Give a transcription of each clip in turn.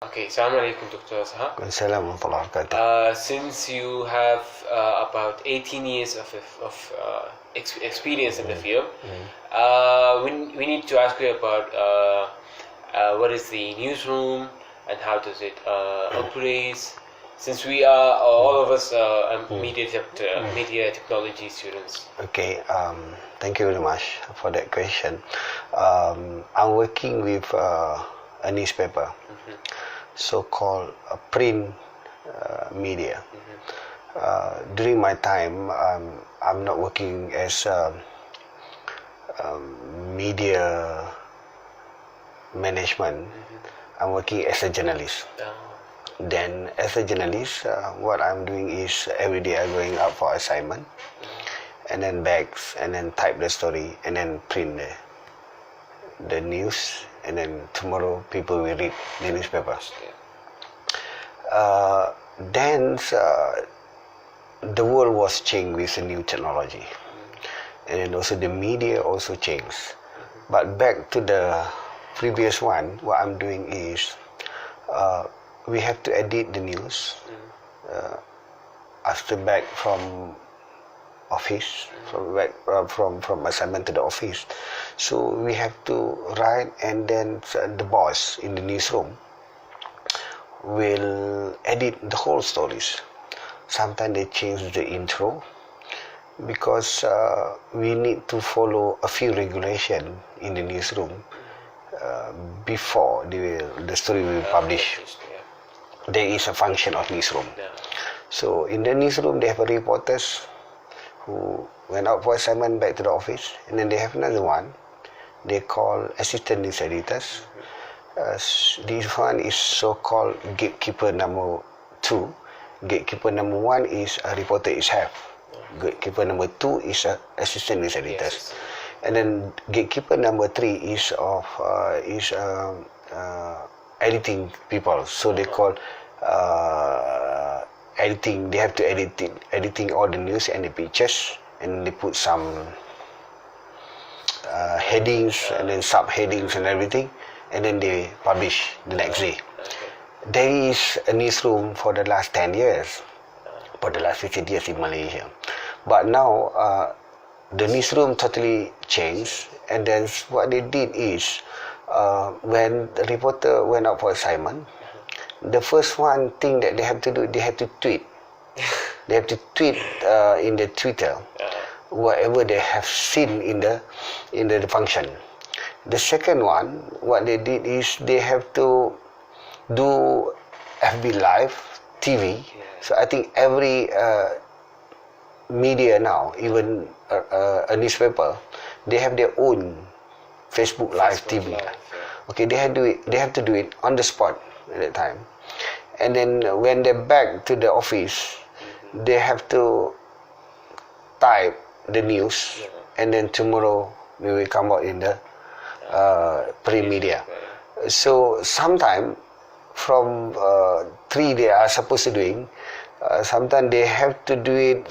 Okay, Assalamu alaikum, Dr. Azhar. Assalamu alaikum. Since you have about 18 years of experience in the field, we need to ask you about what is the newsroom and how does it operate. Since we are all of us media technology students. Okay, thank you very much for that question. I'm working with a newspaper, so-called a print media. During my time, I'm not working as media management. I'm working as a journalist. Then as a journalist, what I'm doing is every day I'm going out for assignment, and then bags, and then type the story, and then print the news, and then tomorrow people will read the newspapers. Then the world was changed with the new technology, and then also the media also changed. But back to the previous one, what I'm doing is we have to edit the news after back from office, from assignment to the office. So we have to write, and then the boss in the newsroom will edit the whole stories. Sometimes they change the intro because we need to follow a few regulations in the newsroom before the story will be published. There is a function of newsroom. So in the newsroom they have reporters who went out for assignment back to the office, and then they have another one they call assistant news editors. This one is so-called gatekeeper number 2. Gatekeeper number 1 is a reporter itself. Gatekeeper number 2 is a assistant news editors. And then gatekeeper number 3 is editing people. So they call editing. They have to editing all the news and the pictures, and they put some headings and then subheadings and everything, and then they publish the next day. There is a newsroom for the last 10 years, for the last 15 years in Malaysia. But now the newsroom totally changed, and then what they did is when the reporter went out for assignment, the first one thing that they have to do, they have to tweet. They have to tweet in the Twitter whatever they have seen in the function. The second one, what they did is they have to do FB Live, TV. So I think every media now, even a newspaper, they have their own Facebook Live, TV. Okay, they have to do it on the spot at that time. And then when they're back to the office, they have to type the news, and then tomorrow we will come out in the print media. So sometime from 3 they are supposed to doing, sometimes they have to do it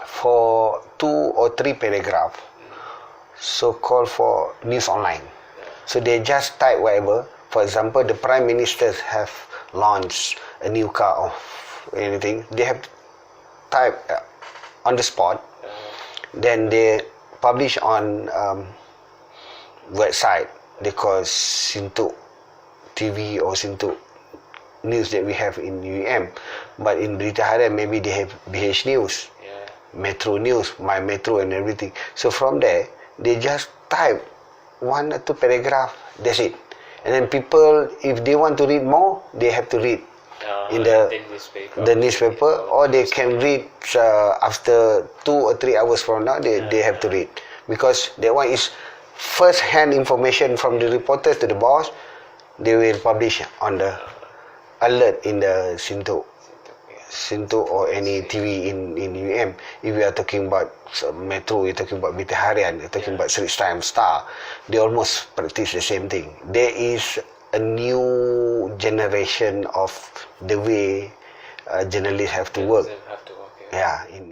for 2 or 3 paragraph, so called for news online. So they just type whatever. For example, the Prime Ministers have launched a new car or anything. They have to type on the spot. Then they publish on website they call Sintuk TV or Sintuk News that we have in UM. But in Berita Harian maybe they have BH News, Metro News, My Metro and everything. So from there they just type 1 or 2 paragraph, that's it. And then people, if they want to read more, they have to read in the newspaper, or they can read after 2 or 3 hours from now, they have to read. Because that one is first-hand information from the reporters to the boss. They will publish on the alert in the Sinto or any TV in UM. If we are talking about Metro, we're talking about Berita Harian, we're talking about Straits Times, Star, they almost practice the same thing. There is a new generation of the way journalists have to work. Yeah, in